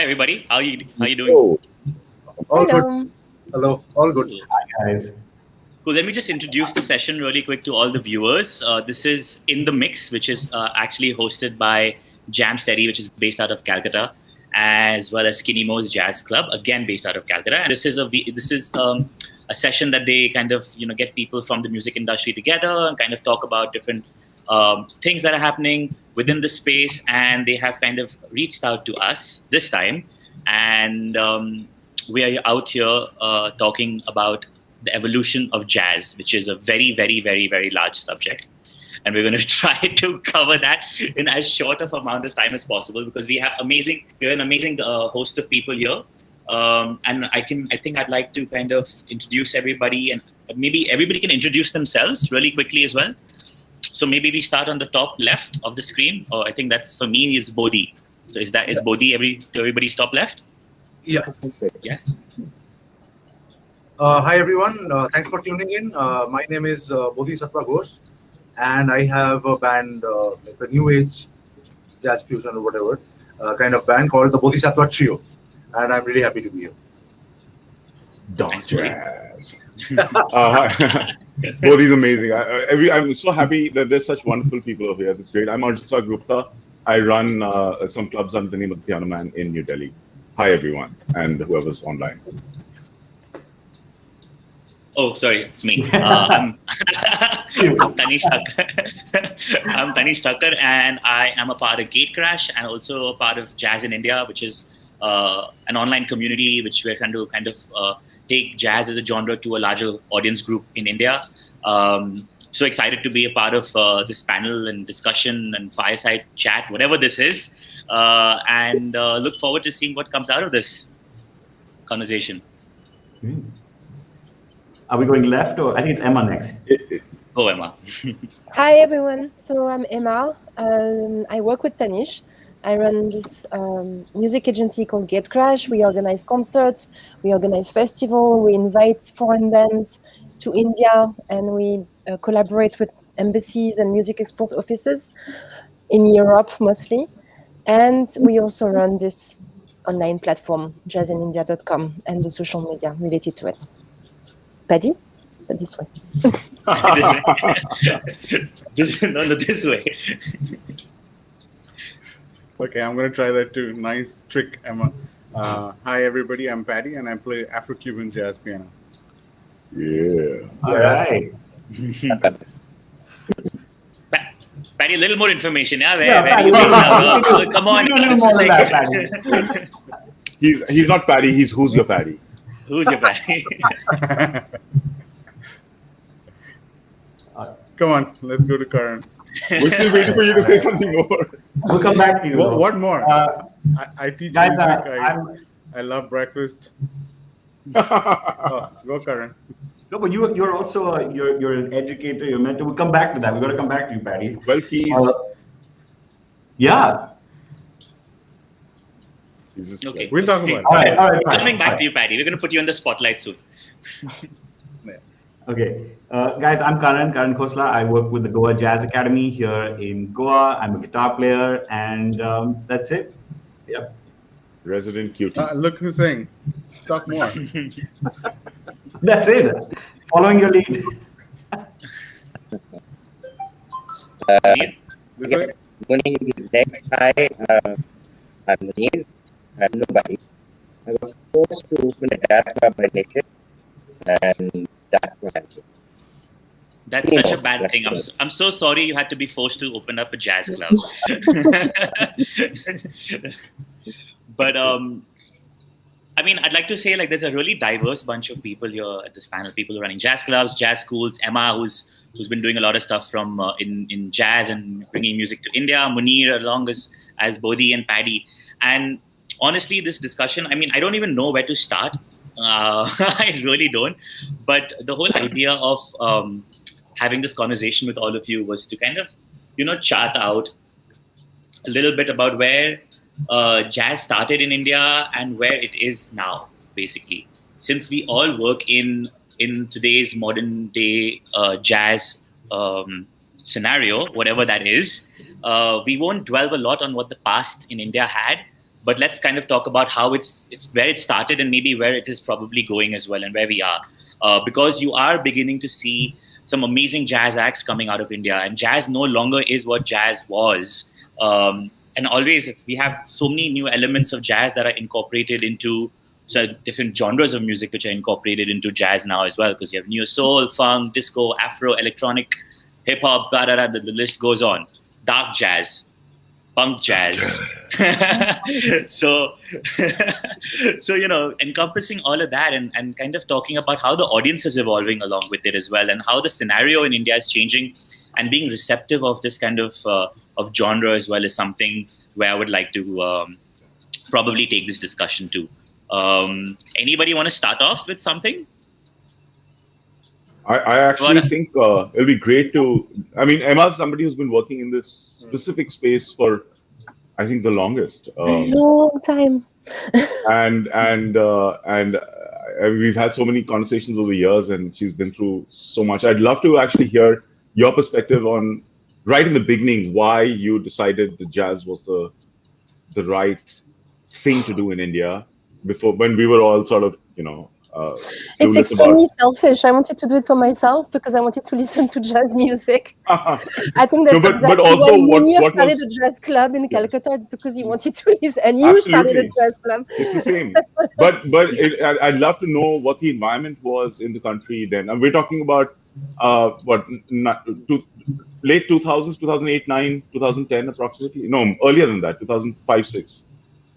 everybody. How you doing? Oh, all Hello. good. Hello, all good. Hi guys. Cool. Let me just introduce the session really quick to all the viewers. This is In the Mix, which is actually hosted by Jamsteady, which is based out of Calcutta, as well as Skinny Mo's Jazz Club, again based out of Calcutta. And this is a session that they kind of get people from the music industry together and kind of talk about different things that are happening within the space. And they have kind of reached out to us this time, and we are out here talking about the evolution of jazz, which is a very, very, very, very large subject. And we're going to try to cover that in as short of amount of time as possible, because we have an amazing host of people here. And I think I'd like to kind of introduce everybody, and maybe everybody can introduce themselves really quickly as well. So maybe we start on the top left of the screen. I think that's, for me, is Bodhi. So is Bodhi everybody's top left? Yeah. Yes. Hi, everyone. Thanks for tuning in. My name is Bodhisattwa Ghosh, and I have a band, like a new age jazz fusion or whatever kind of band called the Bodhisattwa Trio. And I'm really happy to be here. Dog Jazz. Bodhi's amazing. I'm so happy that there's such wonderful people over here. This is great. I'm Arjun Sagar Gupta. I run some clubs under the name of the Piano Man in New Delhi. Hi, everyone, and whoever's online. Oh, sorry, it's me. I'm Tanish Thakkar. I'm Tanish Thakkar, and I am a part of Gategrash and also a part of Jazz in India, which is an online community which we're trying to kind of take jazz as a genre to a larger audience group in India. So excited to be a part of this panel and discussion and fireside chat, whatever this is, and look forward to seeing what comes out of this conversation. Are we going left, or I think it's Emma next? Oh, Emma. Hi, everyone. So I'm Emma. I work with Tanish. I run this music agency called Gategrash. We organize concerts, we organize festivals, we invite foreign bands to India, and we collaborate with embassies and music export offices in Europe mostly. And we also run this online platform, jazzinindia.com, and the social media related to it. Paddy? This way. This way. Okay, I'm going to try that too. Nice trick, Emma. Hi, everybody. I'm Paddy, and I play Afro-Cuban jazz piano. Yeah. All right. Paddy, a little more information. Yeah, come on. He's not Paddy. He's Who's Your Paddy. Who's your Paddy? Come on, let's go to Karan. We're still waiting for you to say something more. We'll come back to you. What more? I teach guys, music. I love breakfast. Go, Karan. No, but you're also you're an educator. You're mentor. We'll come back to that. We're going to come back to you, Paddy. Well, he's yeah. Okay. We'll talk about it. All right. Coming back to you, Paddy. We're going to put you in the spotlight soon. Okay, guys, I'm Karan Khosla. I work with the Goa Jazz Academy here in Goa. I'm a guitar player, and that's it. Yep. Resident cutie. Look who's saying. Talk more. That's it. Following your lead. Munir is next. Hi, I'm Munir. I'm nobody. I was forced to open a jazz club by nature, and that's what I did. That's such a bad thing. I'm so sorry you had to be forced to open up a jazz club. But I mean, I'd like to say, like, there's a really diverse bunch of people here at this panel. People who are running jazz clubs, jazz schools. Emma, who's been doing a lot of stuff from in jazz and bringing music to India. Munir, along as Bodhi and Paddy. And honestly, this discussion, I mean, I don't even know where to start. I really don't. But the whole idea of having this conversation with all of you was to kind of, chart out a little bit about where jazz started in India and where it is now, basically. Since we all work in today's modern day jazz scenario, whatever that is, we won't dwell a lot on what the past in India had, but let's kind of talk about how it's where it started and maybe where it is probably going as well and where we are. Because you are beginning to see some amazing jazz acts coming out of India, and jazz no longer is what jazz was. And always we have so many new elements of jazz that are incorporated into different genres of music which are incorporated into jazz now as well, because you have neo soul, funk, disco, Afro, electronic, hip hop, the list goes on. Dark jazz, punk jazz. So encompassing all of that and kind of talking about how the audience is evolving along with it as well, and how the scenario in India is changing, and being receptive of this kind of genre as well is something where I would like to probably take this discussion to. Anybody want to start off with something? I actually think it'll be great to. I mean, Emma's somebody who's been working in this specific space for, I think, the longest. Long time. and we've had so many conversations over the years, and she's been through so much. I'd love to actually hear your perspective on, right in the beginning, why you decided that jazz was the right thing to do in India before, when we were all sort of, it's extremely selfish. I wanted to do it for myself because I wanted to listen to jazz music. I think that's exactly why Munir started a jazz club in Calcutta. It's because he wanted to listen, and you started a jazz club. It's the same. But I'd love to know what the environment was in the country then. And we're talking about late 2000s, 2008, 9, 2010 approximately. No, earlier than that, 2005, 6.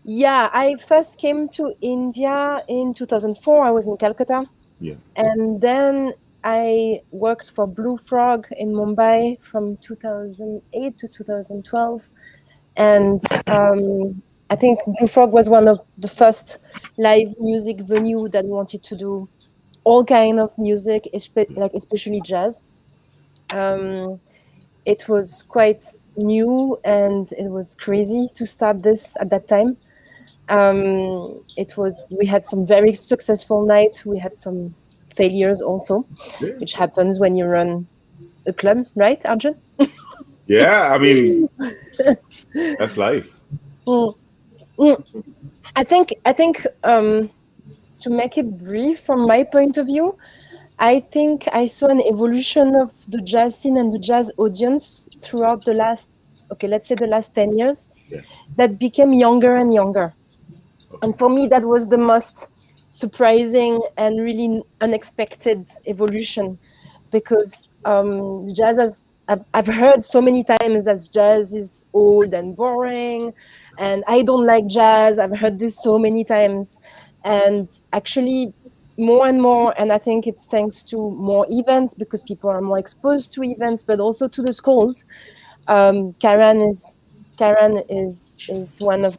Yeah, I first came to India in 2004. I was in Calcutta. Yeah. And then I worked for Blue Frog in Mumbai from 2008 to 2012. And I think Blue Frog was one of the first live music venue that wanted to do all kind of music, especially jazz. It was quite new and it was crazy to start this at that time. We had some very successful nights. We had some failures also, which happens when you run a club, right, Arjun? Yeah, I mean, that's life. I think to make it brief from my point of view, I think I saw an evolution of the jazz scene and the jazz audience throughout the last 10 years, that became younger and younger. And for me, that was the most surprising and really unexpected evolution, because jazz I've heard so many times that jazz is old and boring, and I don't like jazz. I've heard this so many times. And actually, more and more, and I think it's thanks to more events, because people are more exposed to events, but also to the schools. Karan is one of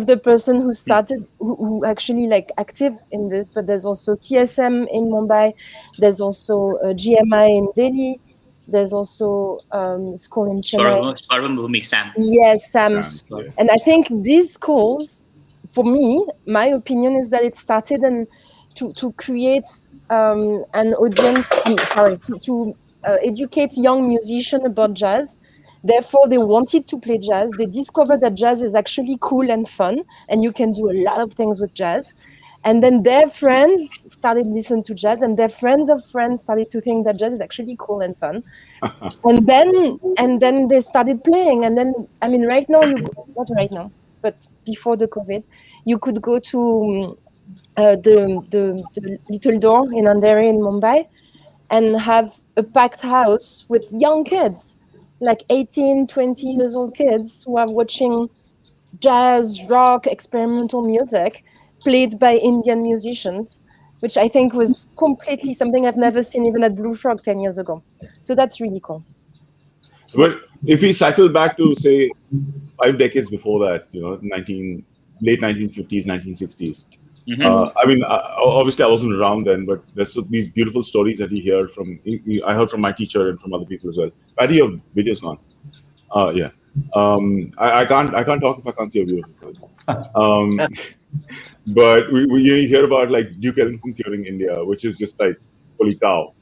the person who started, who actually active in this. But there's also TSM in Mumbai. There's also GMI in Delhi. There's also school in Chennai. Sam. Yes, Sam. And I think these schools, for me, my opinion is that it started to create an audience. To educate young musicians about jazz. Therefore, they wanted to play jazz. They discovered that jazz is actually cool and fun, and you can do a lot of things with jazz. And then their friends started listening to jazz, and their friends of friends started to think that jazz is actually cool and fun. and then they started playing. And then, I mean, right now, not right now, but before the COVID, you could go to the Little Door in Andheri in Mumbai and have a packed house with young kids, like 18, 20 years old kids who are watching jazz, rock, experimental music played by Indian musicians, which I think was completely something I've never seen even at Blue Frog 10 years ago. So that's really cool. But if we cycle back to, say, 5 decades before that, late 1950s, 1960s, I mean, obviously I wasn't around then, but there's these beautiful stories that you hear I heard from my teacher and from other people as well. Paddy, your video's gone. Yeah. I can't talk if I can't see a view. But we hear about Duke Ellington touring India, which is just holy cow.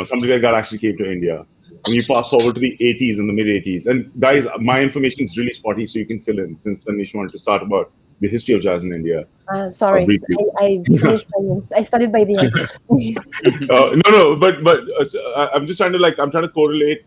Somebody like that actually came to India. And you fast forward to the 80s and the mid 80s. And guys, my information is really spotty, so you can fill in, since Tanish wanted to start about the history of jazz in India. Sorry, I finished. I started by the end. No, but I'm just trying to I'm trying to correlate.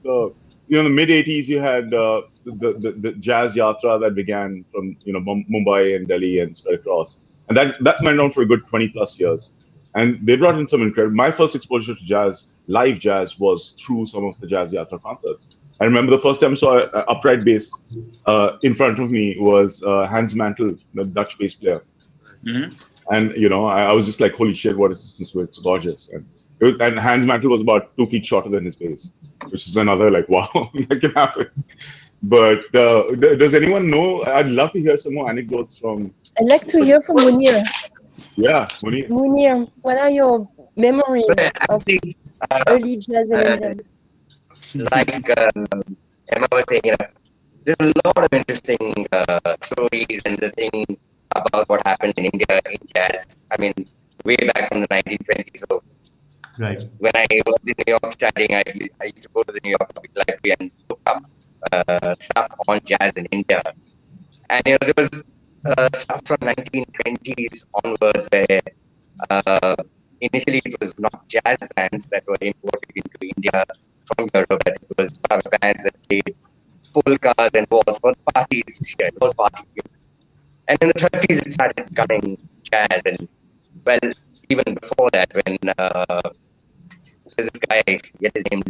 In the mid 80s, you had the jazz yatra that began from Mumbai and Delhi and spread across, and that went on for a good 20 plus years. And they brought in some incredible. My first exposure to jazz, live jazz, was through some of the jazz yatra concerts. I remember the first time I saw an upright bass in front of me was Hans Mantel, the Dutch bass player. Mm-hmm. And I was just like, holy shit, what is this instrument? It's gorgeous. And Hans Mantel was about 2 feet shorter than his bass, which is another wow, that can happen. But does anyone know? I'd love to hear some more anecdotes from. I'd like to hear from Munir. Yeah, Munir. Munir, what are your memories of early jazz in India? Like Emma was saying, there's a lot of interesting stories and the thing about what happened in India in jazz. I mean, way back in the 1920s. So, right. When I was in New York studying, I used to go to the New York Public Library and look up stuff on jazz in India. And there was stuff from 1920s onwards where initially it was not jazz bands that were imported into India from Europe, but it was bands that played polkas and waltz for parties here, all party music. And in the 30s, it started coming jazz, and well, even before that, when there's this guy, I forget his name,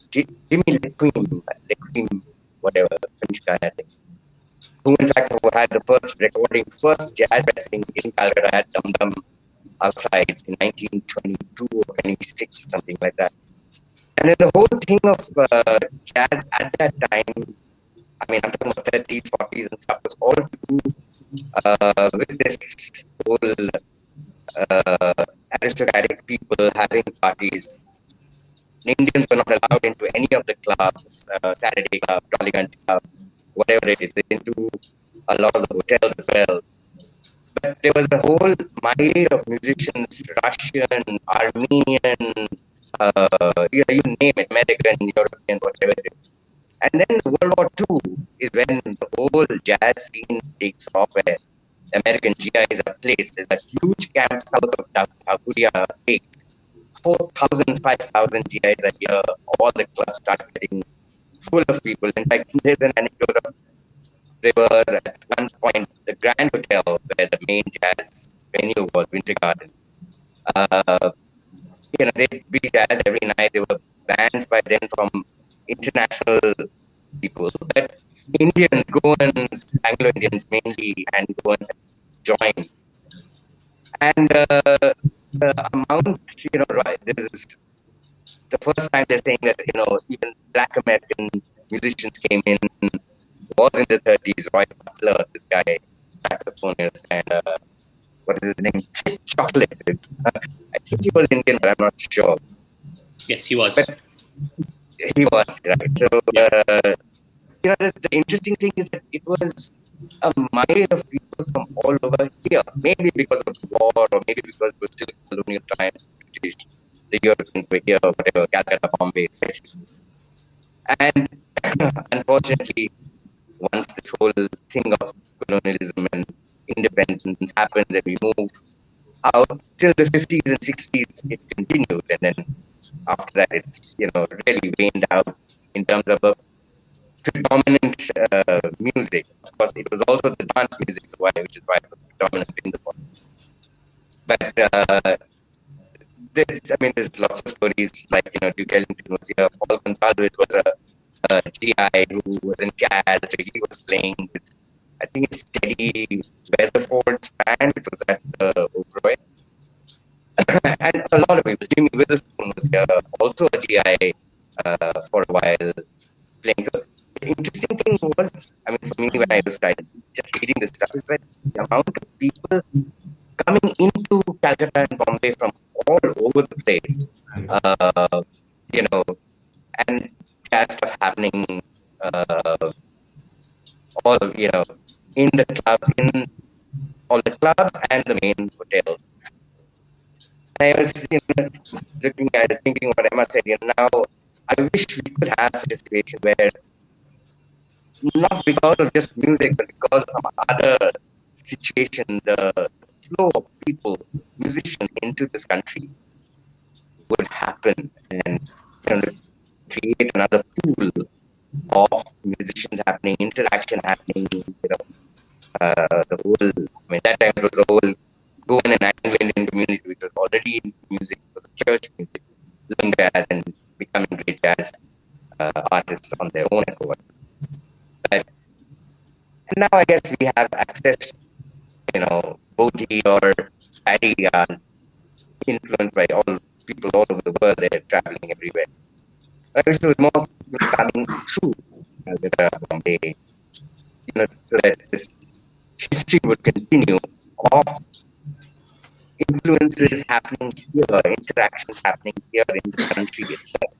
Jimmy Lequim, whatever, French guy, I think, who in fact had the first jazz pressing in Calcutta at Dum Dum outside in 1922 or 26, something like that. And then the whole thing of jazz at that time, I mean, I'm talking about 30s, 40s and stuff, was all to do with this whole aristocratic people having parties. Indians were not allowed into any of the clubs, Saturday Club, Dollygun Club, whatever it is, into a lot of the hotels as well. But there was a whole myriad of musicians, Russian, Armenian, you name it, American, European, whatever it is. And then World War II is when the whole jazz scene takes off, where American GIs are placed. There's a huge camp south of Takuria Lake. 4,000, 5,000 GIs a year. All the clubs start getting full of people. In fact, there's an anecdote of there was at one point the Grand Hotel where the main jazz venue was, Winter Garden. They'd be jazz every night. There were bands by then from international people, but Indians, Goans, Anglo-Indians mainly, and Goans joined. And the amount, this is the first time they're saying that, even Black American musicians came in, was in the 30s. Roy Butler, this guy, saxophonist, and what is his name? Chocolate. I think he was Indian, but I'm not sure. Yes, he was. But he was, right? So, the interesting thing is that it was a myriad of people from all over here, maybe because of the war, or maybe because it was still colonial time, British, the Europeans were here, whatever, Calcutta, Bombay, especially. And unfortunately, once this whole thing of colonialism and independence happened, and we moved out till the 50s and 60s, it continued, and then after that, it's really waned out in terms of a predominant music. Of course, it was also the dance music, which is why it was predominant in the politics. But there's lots of stories like Duke Ellington was here. Paul Gonsalves was a GI who was in jazz. So he was playing with, I think it's Teddy Weatherford's band, which was at Oberoi. And a lot of people. Jimmy Witherspoon was here, also a GI for a while, playing. So the interesting thing was, for me, when I was just reading this stuff, is that the amount of people coming into Calcutta and Bombay from all over the place, and jazz stuff happening, in the clubs, in all the clubs and the main hotels. And I was looking at it, thinking what Emma said. Now I wish we could have such a situation where, not because of just music, but because of some other situation, the flow of people, musicians into this country would happen, and create another pool of musicians happening, interaction happening. The whole. I mean, that time it was the whole Goan and Anglo-Indian community, which was already in music, was church music, learning jazz and becoming great jazz artists on their own accord. But and now I guess we have access. Bodhi or Paddy are influenced by all people all over the world. They're traveling everywhere. I wish there was more coming through Calcutta, Bombay, so that this history would continue of influences happening here, interactions happening here in the country itself.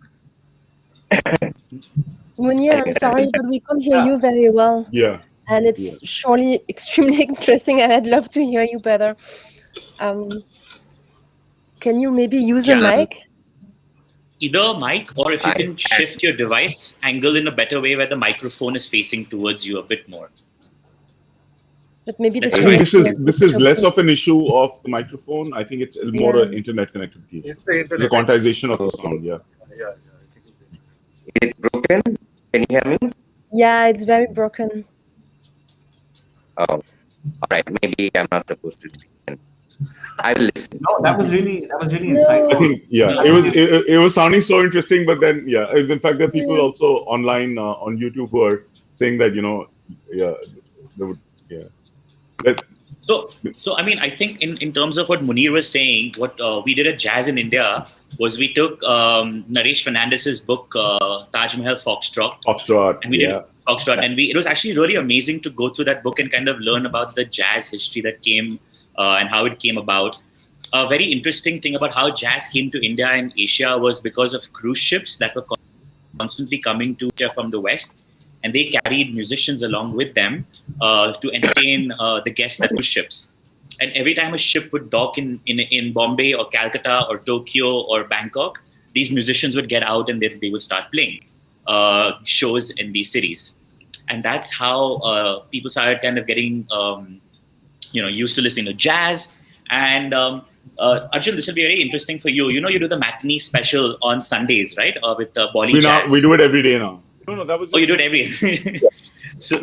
Munir, I'm sorry, but we can't hear you very well. Yeah. And it's surely extremely interesting, and I'd love to hear you better. Can you maybe use a mic? Either a mic, or if you can shift your device angle in a better way where the microphone is facing towards you a bit more. But maybe I think this is less of an issue of the microphone. I think it's more an internet connectivity. It's the internet. The quantization of the sound, Yeah, I think it's the internet. Is it broken? Can you hear me? Yeah, it's very broken. Oh, all right. Maybe I'm not supposed to speak. I will listen. No, that was really insightful. I think it was sounding so interesting, but then in fact there are people also online on YouTube who are saying that So I mean, I think in terms of what Munir was saying, what we did at Jazz in India was we took Naresh Fernandez's book Taj Mahal Foxtrot, and we did Foxtrot, and it was actually really amazing to go through that book and kind of learn about the jazz history that came and how it came about. A very interesting thing about how jazz came to India and Asia was because of cruise ships that were constantly coming to Asia from the West, and they carried musicians along with them to entertain the guests at cruise ships. And every time a ship would dock in Bombay or Calcutta or Tokyo or Bangkok, these musicians would get out and they would start playing shows in these cities. And that's how people started kind of getting used to listening to jazz. And Arjun, this will be very interesting for you. You do the matinee special on Sundays, right? With Bollywood Jazz. We do it every day now. No, that was. You do it every day. So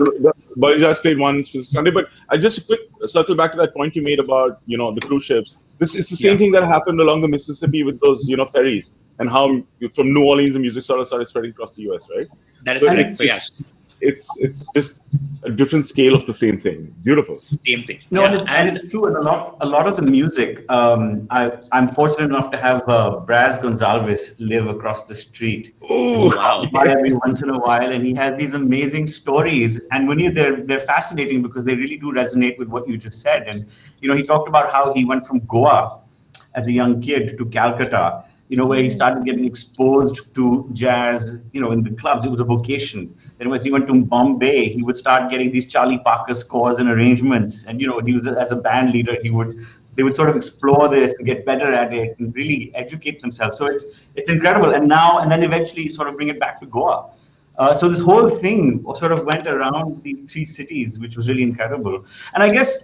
Bollywood Jazz played one Sunday, but I just a quick circle back to that point you made about the cruise ships. This is the same thing that happened along the Mississippi with those ferries, and how from New Orleans the music sort of started spreading across the US, right? That is correct. So it's just a different scale of the same thing. Beautiful. Same thing. No, and it's true. And a lot of the music. I'm fortunate enough to have Braz Gonzalez live across the street. Oh, wow! Every once in a while, and he has these amazing stories. And when they're fascinating because they really do resonate with what you just said. And he talked about how he went from Goa as a young kid to Calcutta. Where he started getting exposed to jazz, in the clubs. It was a vocation. Then when he went to Bombay, he would start getting these Charlie Parker scores and arrangements. And, he was as a band leader, they would sort of explore this and get better at it and really educate themselves. So it's incredible. And then eventually sort of bring it back to Goa. So this whole thing sort of went around these three cities, which was really incredible. And I guess,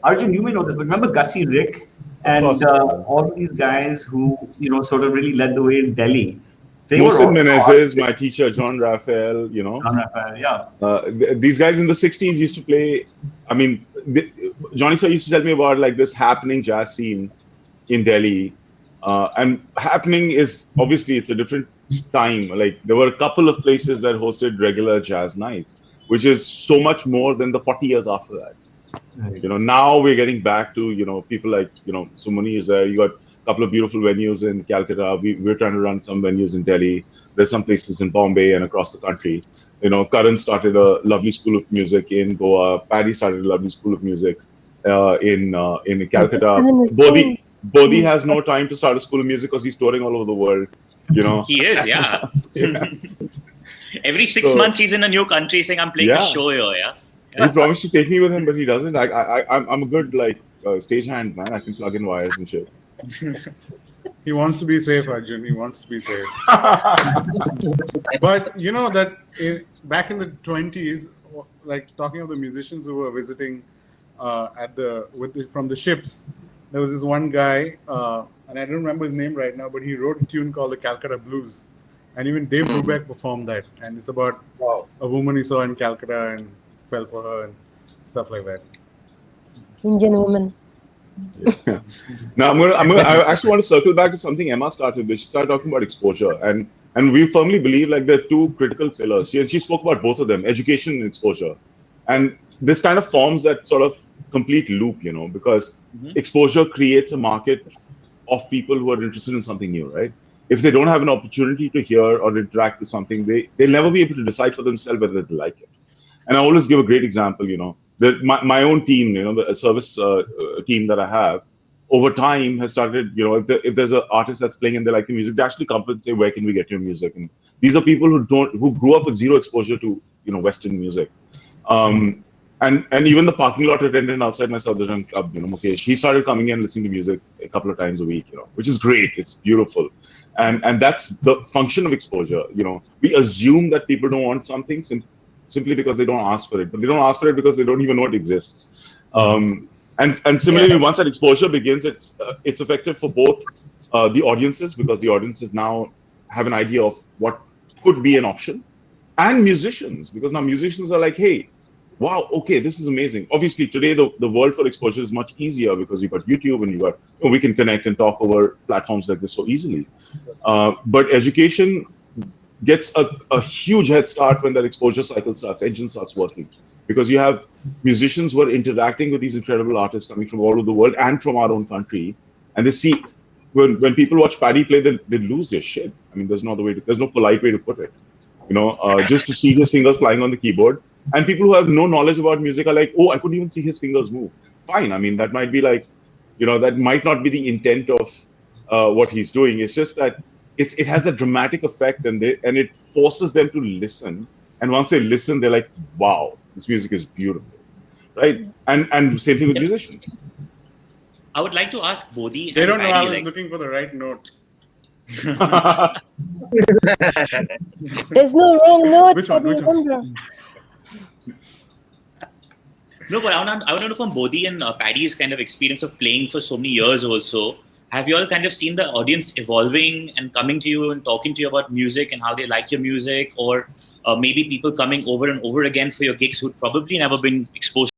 Arjun, you may know this, but remember Gussie Rick? And all these guys who, sort of really led the way in Delhi. Mohsin Menezes, my teacher, John Raphael, John Raphael, these guys in the 60s used to play, Johnny Sir used to tell me about like this happening jazz scene in Delhi. And happening is, obviously, it's a different time. Like there were a couple of places that hosted regular jazz nights, which is so much more than the 40 years after that. Right. Now we're getting back to, people like, Sumani is there. You got a couple of beautiful venues in Calcutta. We're trying to run some venues in Delhi. There's some places in Bombay and across the country. Karan started a lovely school of music in Goa. Paddy started a lovely school of music in Calcutta. Bodhi has no time to start a school of music because he's touring all over the world. He is, yeah. Every 6 months he's in a new country saying, I'm playing a show here, yeah. He promised to take me with him, but he doesn't. I'm a good stagehand, man. I can plug in wires and shit. He wants to be safe, Arjun. He wants to be safe. But you know that back in the 20s, like talking of the musicians who were visiting from the ships, there was this one guy, and I don't remember his name right now, but he wrote a tune called the Calcutta Blues, and even Dave Brubeck performed that, and it's about a woman he saw in Calcutta and fell for her and stuff like that. Indian woman. Yeah. Now I actually want to circle back to something Emma started with. She started talking about exposure, and we firmly believe like there are two critical pillars. She spoke about both of them, education and exposure, and this kind of forms that sort of complete loop, you know, because exposure creates a market of people who are interested in something new, right? If they don't have an opportunity to hear or interact with something, they'll never be able to decide for themselves whether they like it. And I always give a great example, you know. My own team, you know, the service team that I have, over time has started, you know, if there's an artist that's playing and they like the music, they actually come and say, where can we get your music? And these are people who grew up with zero exposure to, you know, Western music. And even the parking lot attendant outside my Southern club, you know, Mukesh, he started coming in and listening to music a couple of times a week, you know, which is great. It's beautiful. And that's the function of exposure. You know, we assume that people don't want something simply because they don't ask for it, but they don't ask for it because they don't even know it exists. And similarly, once that exposure begins, it's effective for both the audiences, because the audiences now have an idea of what could be an option, and musicians, because now musicians are like, hey, wow, okay, this is amazing. Obviously, today the world for exposure is much easier because you've got YouTube and we can connect and talk over platforms like this so easily. But education gets a huge head start when that exposure cycle engine starts working, because you have musicians who are interacting with these incredible artists coming from all over the world and from our own country, and they see when people watch Paddy play, they lose their shit. I mean, there's no polite way to put it, you know. Just to see his fingers flying on the keyboard, and people who have no knowledge about music are like, oh, I couldn't even see his fingers move. Fine, I mean, that might be like, you know, that might not be the intent of what he's doing. It's just that it has a dramatic effect, and it forces them to listen. And once they listen, they're like, wow, this music is beautiful, right? And same thing with musicians. I would like to ask Bodhi. They don't know I was looking for the right note. There's no wrong note. Which one? No, but I want to know from Bodhi and Paddy's kind of experience of playing for so many years also. Have you all kind of seen the audience evolving and coming to you and talking to you about music and how they like your music, or maybe people coming over and over again for your gigs who'd probably never been exposed